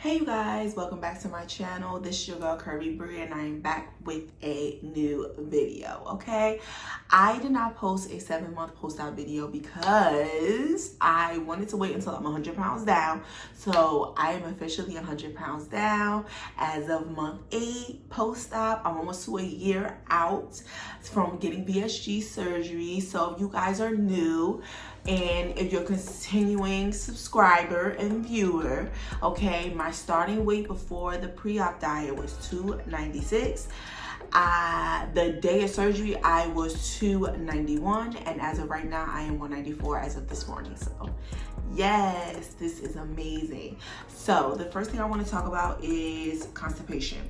Hey you guys, welcome back to my channel. This is your girl Curvy Bree and I am back with a new video, okay? I did not post a 7-month post-out video because I wanted to wait until I'm 100 pounds down. So I am officially 100 pounds down as of month 8 post-op. I'm almost to a year out from getting VSG surgery. So if you guys are new, and if you're a continuing subscriber and viewer, okay, my starting weight before the pre-op diet was 296. The day of surgery, I was 291, and as of right now, I am 194 as of this morning. So yes, this is amazing. So the first thing I want to talk about is constipation.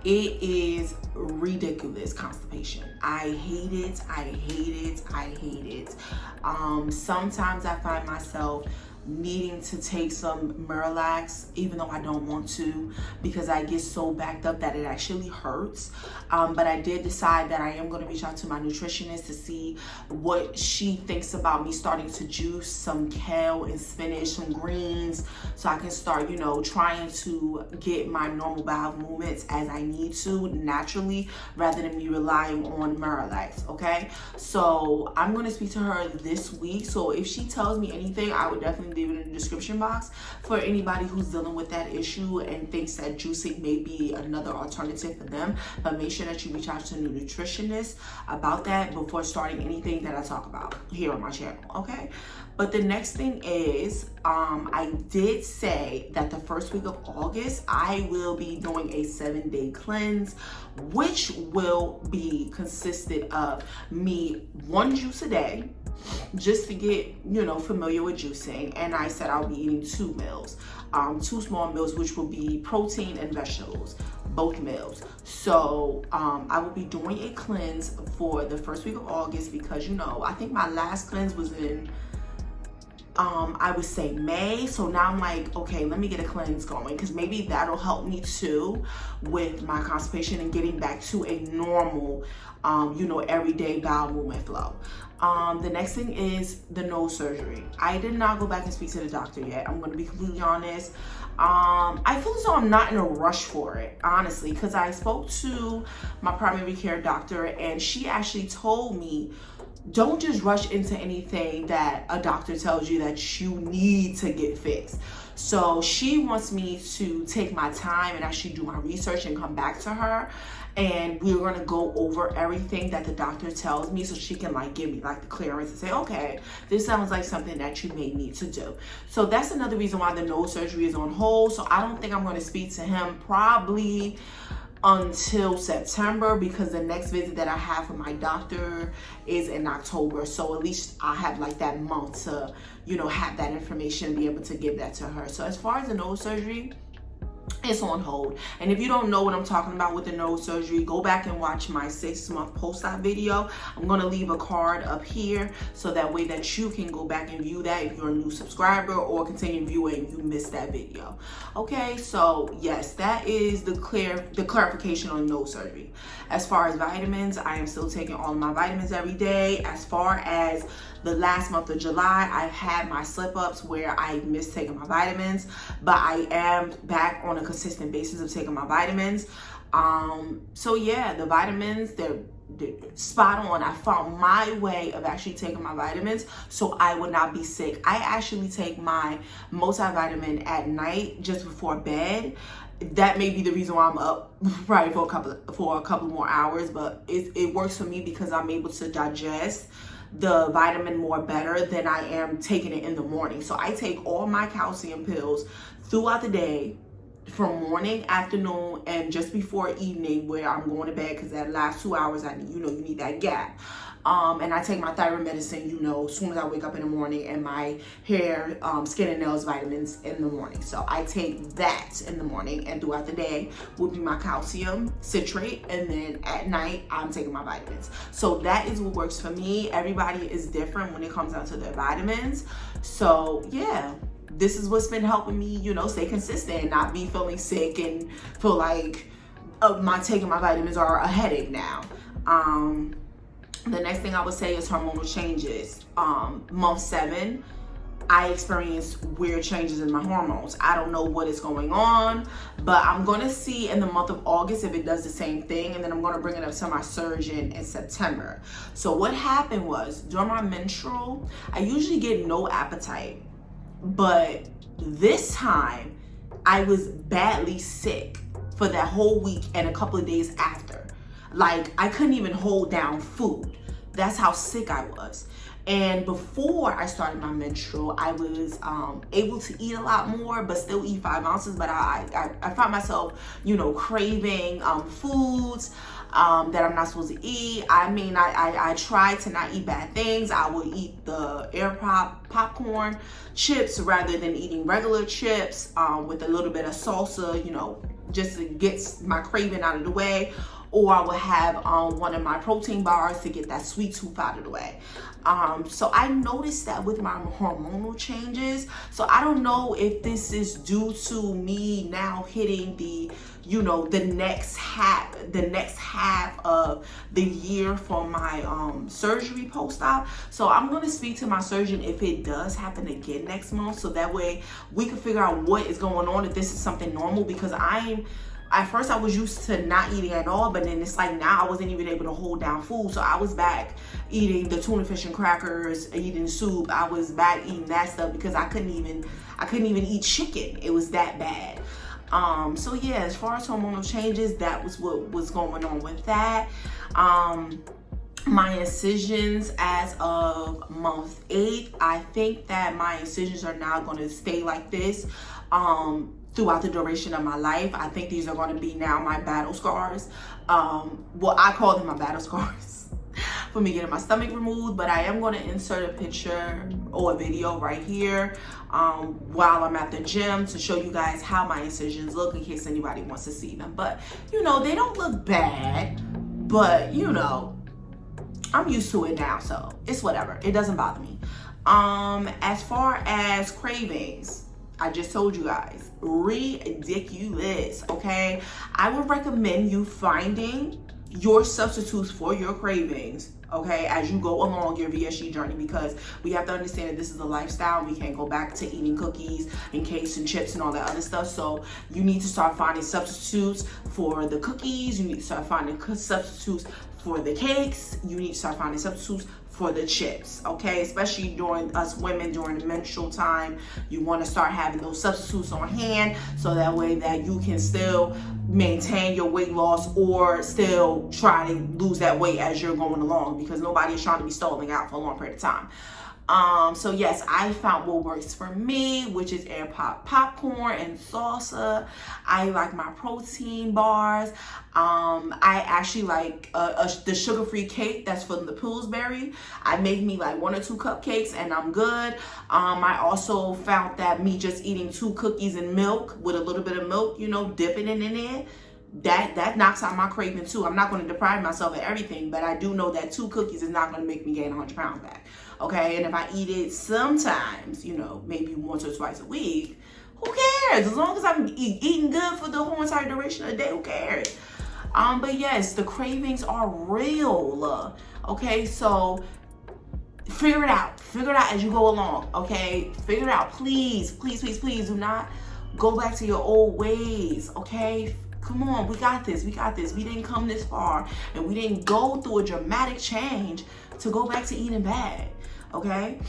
It is ridiculous, constipation. I hate it, I hate it, I hate it. Sometimes I find myself needing to take some Miralax, even though I don't want to, because I get so backed up that it actually hurts. But I did decide that I am going to reach out to my nutritionist to see what she thinks about me starting to juice some kale and spinach, some greens, so I can start, trying to get my normal bowel movements as I need to naturally, rather than me relying on Miralax, okay? So I'm going to speak to her this week. So if she tells me anything, I would definitely leave it in the description box for anybody who's dealing with that issue and thinks that juicing may be another alternative for them. But make sure that you reach out to a nutritionist about that before starting anything that I talk about here on my channel, okay? But the next thing is, I did say that the first week of August, I will be doing a 7-day cleanse, which will be consisted of me 1 juice a day, just to get, familiar with juicing. And I said I'll be eating 2 meals, 2 small meals, which will be protein and vegetables, both meals. So I will be doing a cleanse for the first week of August because, I think my last cleanse was in, I would say May. So now I'm like, okay, let me get a cleanse going, because maybe that'll help me too with my constipation and getting back to a normal, everyday bowel movement flow. The next thing is the nose surgery. I did not go back and speak to the doctor yet. I'm going to be completely honest. I feel as though I'm not in a rush for it, honestly, because I spoke to my primary care doctor and she actually told me, don't just rush into anything that a doctor tells you that you need to get fixed. So she wants me to take my time and actually do my research and come back to her. And we're going to go over everything that the doctor tells me so she can give me the clearance and say, okay, this sounds like something that you may need to do. So that's another reason why the nose surgery is on hold. So I don't think I'm going to speak to him probably until September, because the next visit that I have for my doctor is in October. So at least I have that month to, have that information and be able to give that to her. So as far as the nose surgery, it's on hold. And if you don't know what I'm talking about with the nose surgery, go back and watch my 6-month post-op video. I'm going to leave a card up here so that way that you can go back and view that if you're a new subscriber, or continue viewing if you missed that video. Okay, so yes, that is the clarification on nose surgery. As far as vitamins, I am still taking all of my vitamins every day. As far as the last month of July, I've had my slip-ups where I missed taking my vitamins, but I am back on a consistent basis of taking my vitamins. So yeah, the vitamins, they're spot on. I found my way of actually taking my vitamins so I would not be sick. I actually take my multivitamin at night just before bed. That may be the reason why I'm up probably for a couple more hours, but it works for me because I'm able to digest the vitamin more better than I am taking it in the morning. So I take all my calcium pills throughout the day, from morning, afternoon, and just before evening where I'm going to bed, because that last 2 hours, you need that gap. And I take my thyroid medicine, as soon as I wake up in the morning, and my hair, skin and nails vitamins in the morning. So I take that in the morning, and throughout the day will be my calcium citrate, and then at night I'm taking my vitamins. So that is what works for me. Everybody is different when it comes down to their vitamins. So yeah, this is what's been helping me, stay consistent and not be feeling sick and feel like taking my vitamins are a headache now. The next thing I would say is hormonal changes. Month 7, I experience weird changes in my hormones. I don't know what is going on, but I'm going to see in the month of August if it does the same thing, and then I'm going to bring it up to my surgeon in September. So what happened was, during my menstrual, I usually get no appetite, but this time I was badly sick for that whole week and a couple of days after. Like, I couldn't even hold down food. That's how sick I was. And before I started my menstrual, I was able to eat a lot more, but still eat 5 ounces. But I found myself, craving foods that I'm not supposed to eat. I mean, I tried to not eat bad things. I would eat the popcorn chips rather than eating regular chips with a little bit of salsa, just to get my craving out of the way. Or I would have one of my protein bars to get that sweet tooth out of the way. So I noticed that with my hormonal changes. So I don't know if this is due to me now hitting the next half of the year for my surgery post-op. So I'm going to speak to my surgeon if it does happen again next month, so that way we can figure out what is going on, if this is something normal, because at first I was used to not eating at all, but then it's like now I wasn't even able to hold down food. So I was back eating the tuna fish and crackers, eating soup. I was back eating that stuff because I couldn't even eat chicken. It was that bad. So yeah, as far as hormonal changes, that was what was going on with that. My incisions as of month 8, I think that my incisions are now going to stay like this throughout the duration of my life. I think these are going to be now my battle scars. Well, I call them my battle scars for me getting my stomach removed, but I am going to insert a picture or a video right here while I'm at the gym to show you guys how my incisions look in case anybody wants to see them. But they don't look bad, but I'm used to it now, so it's whatever. It doesn't bother me. As far as cravings, I just told you guys, ridiculous, okay? I would recommend you finding your substitutes for your cravings, okay, as you go along your VSG journey, because we have to understand that this is a lifestyle. We can't go back to eating cookies and cakes and chips and all that other stuff. So you need to start finding substitutes for the cookies. You need to start finding substitutes for the cakes. You need to start finding substitutes for the chips, okay? Especially during us women during the menstrual time, you want to start having those substitutes on hand, so that way that you can still maintain your weight loss or still try to lose that weight as you're going along, because nobody is trying to be stalling out for a long period of time. So yes, I found what works for me, which is air pop popcorn and salsa. I like my protein bars. I actually like the sugar-free cake that's from the Pillsbury. I make me like 1 or 2 cupcakes and I'm good. I also found that me just eating 2 cookies and milk with a little bit of milk, dipping it in there, that knocks out my craving too. I'm not going to deprive myself of everything, but I do know that 2 cookies is not going to make me gain 100 pounds back. Okay, and if I eat it sometimes, maybe once or twice a week, who cares? As long as I'm eating good for the whole entire duration of the day, who cares? But yes, the cravings are real. Okay, so figure it out. Figure it out as you go along. Okay, figure it out. Please, please, please, please do not go back to your old ways. Okay. Come on, we got this. We got this. We didn't come this far, and we didn't go through a dramatic change to go back to eating bad. Okay?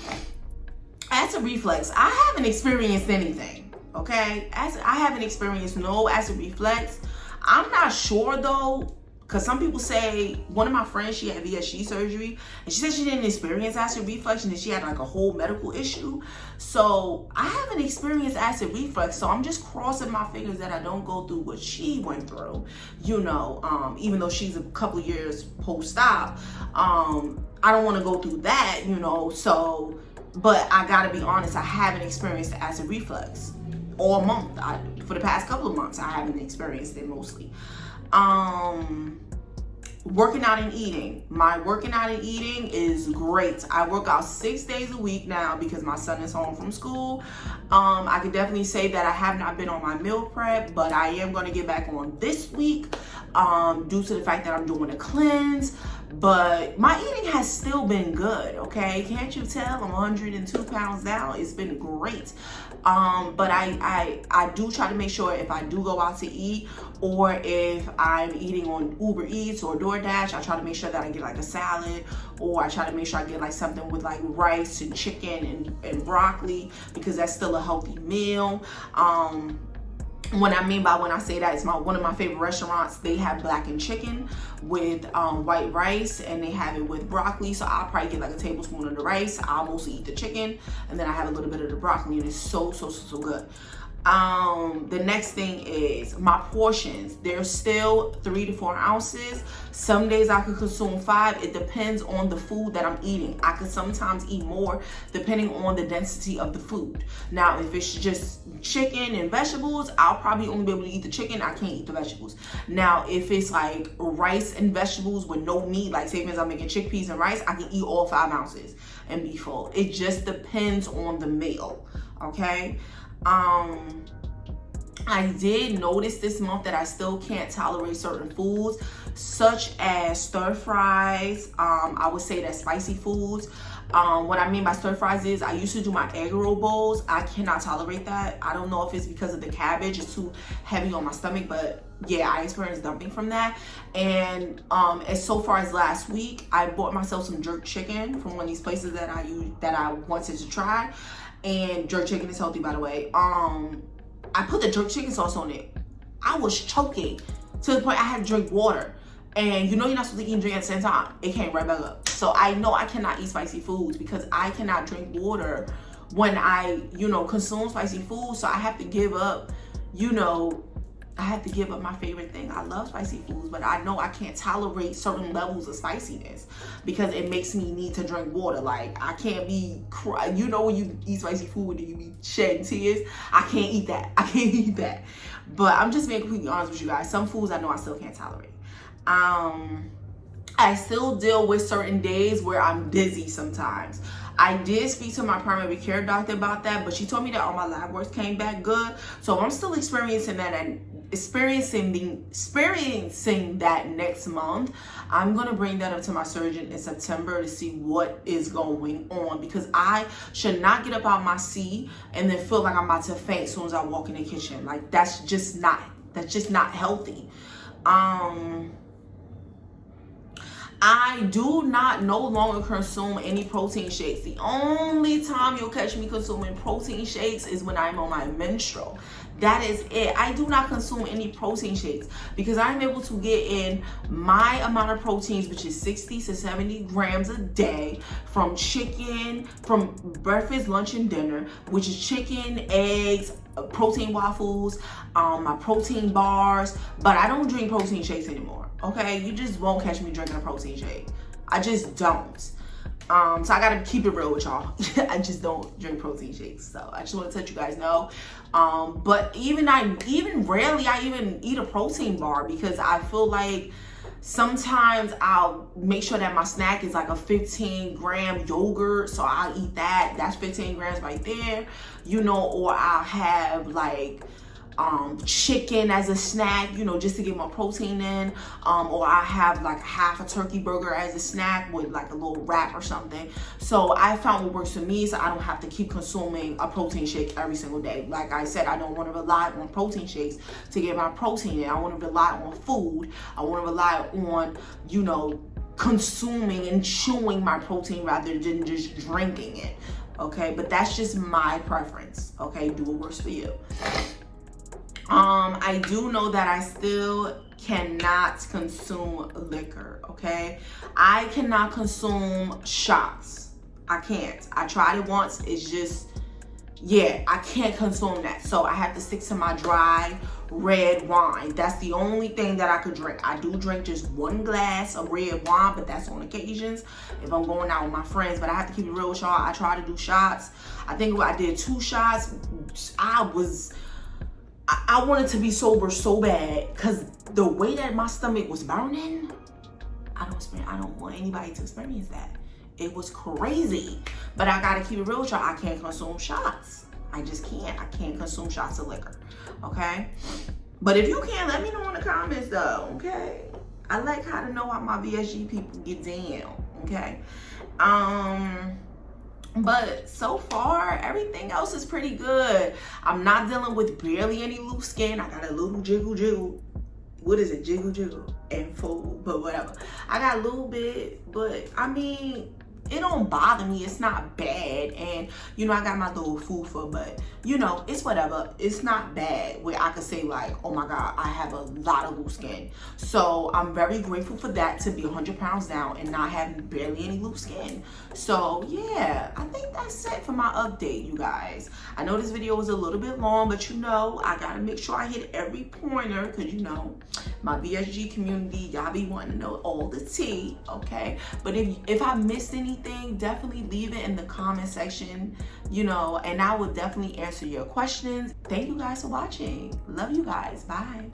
Acid reflux, I haven't experienced anything. Okay? I haven't experienced no acid reflux. I'm not sure though, because some people say, one of my friends, she had VSG surgery, and she said she didn't experience acid reflux, and that she had like a whole medical issue. So I haven't experienced acid reflux, so I'm just crossing my fingers that I don't go through what she went through, even though she's a couple of years post-op. I don't want to go through that, so, but I gotta be honest, I haven't experienced acid reflux all month. For the past couple of months, I haven't experienced it mostly. Working out and eating. My working out and eating is great. I work out 6 days a week now because my son is home from school. I can definitely say that I have not been on my meal prep, but I am going to get back on this week due to the fact that I'm doing a cleanse. but my eating has still been good, okay? Can't you tell? I'm 102 pounds down. It's been great. But I do try to make sure if I do go out to eat, or if I'm eating on Uber Eats or DoorDash, I try to make sure that I get like a salad, or I try to make sure I get like something with like rice and chicken and broccoli, because that's still a healthy meal. What I mean by when I say that, it's one of my favorite restaurants. They have blackened chicken with white rice, and they have it with broccoli. So I'll probably get like a tablespoon of the rice. I'll mostly eat the chicken, and then I have a little bit of the broccoli, and it's so good. The next thing is my portions. They're still 3 to 4 ounces. Some days I could consume 5. It depends on the food that I'm eating. I could sometimes eat more depending on the density of the food. Now, if it's just chicken and vegetables, I'll probably only be able to eat the chicken. I can't eat the vegetables. Now, if it's like rice and vegetables with no meat, like say if I'm making chickpeas and rice, I can eat all 5 ounces and be full. It just depends on the meal, okay? I did notice this month that I still can't tolerate certain foods, such as stir fries. I would say that spicy foods. What I mean by stir fries is I used to do my egg roll bowls. I cannot tolerate that. I don't know if it's because of the cabbage. It's too heavy on my stomach, but yeah, I experienced dumping from that. And as so far as last week, I bought myself some jerk chicken from one of these places that I wanted to try. And jerk chicken is healthy, by the way. I put the jerk chicken sauce on it. I was choking to the point I had to drink water. And you know you're not supposed to eat and drink at the same time. It came right back up. So I know I cannot eat spicy foods because I cannot drink water when I, consume spicy food. So I have to give up, I have to give up my favorite thing. I love spicy foods, but I know I can't tolerate certain levels of spiciness because it makes me need to drink water. Like, I can't be when you eat spicy food and you be shedding tears. I can't eat that. I can't eat that. But I'm just being completely honest with you guys. Some foods I know I still can't tolerate. I still deal with certain days where I'm dizzy sometimes. I did speak to my primary care doctor about that, but she told me that all my lab work came back good. So I'm still experiencing that and experiencing that next month. I'm going to bring that up to my surgeon in September to see what is going on, because I should not get up out my seat and then feel like I'm about to faint as soon as I walk in the kitchen. Like, that's just not healthy. I do not no longer consume any protein shakes. The only time you'll catch me consuming protein shakes is when I'm on my menstrual. That is it. I do not consume any protein shakes because I'm able to get in my amount of proteins, which is 60 to 70 grams a day from chicken, from breakfast, lunch, and dinner, which is chicken, eggs, protein waffles, my protein bars. But I don't drink protein shakes anymore. Okay, you just won't catch me drinking a protein shake. I just don't. So I gotta keep it real with y'all. I just don't drink protein shakes. So I just want to let you guys know. But even rarely I even eat a protein bar, because I feel like sometimes I'll make sure that my snack is like a 15-gram yogurt. So I'll eat that. That's 15 grams right there. Or I'll have like chicken as a snack, just to get my protein in, or I have like half a turkey burger as a snack with like a little wrap or something. So I found what works for me, so I don't have to keep consuming a protein shake every single day. Like I said, I don't want to rely on protein shakes to get my protein in. I want to rely on food. I want to rely on, consuming and chewing my protein rather than just drinking it. Okay, but that's just my preference. Okay, do what works for you. I do know that I still cannot consume liquor, okay? I cannot consume shots. I can't. I tried it once. It's just, I can't consume that. So I have to stick to my dry red wine. That's the only thing that I could drink. I do drink just one glass of red wine, but that's on occasions if I'm going out with my friends. But I have to keep it real with y'all. I try to do shots. I think I did 2 shots. I wanted to be sober so bad because the way that my stomach was burning, I don't want anybody to experience that. It was crazy. But I gotta keep it real with y'all. I can't consume shots. I just can't. I can't consume shots of liquor. Okay? But if you can, let me know in the comments though. Okay? I like how to know how my VSG people get down, okay? But so far, everything else is pretty good. I'm not dealing with barely any loose skin. I got a little jiggle. What is it? Jiggle and fold, but whatever. I got a little bit, but I mean, it don't bother me. It's not bad. And you know, I got my little fufa, but you know, it's whatever. It's not bad where I could say like, oh my God, I have a lot of loose skin. So I'm very grateful for that, to be 100 pounds down and not having barely any loose skin. So yeah, I think that's it for my update, you guys. I know this video was a little bit long, but you know, I gotta make sure I hit every pointer, because you know, my VSG community, y'all be wanting to know all the tea, okay? But if I missed anything, definitely leave it in the comment section, you know, and I will definitely answer your questions. Thank you guys for watching. Love you guys. Bye.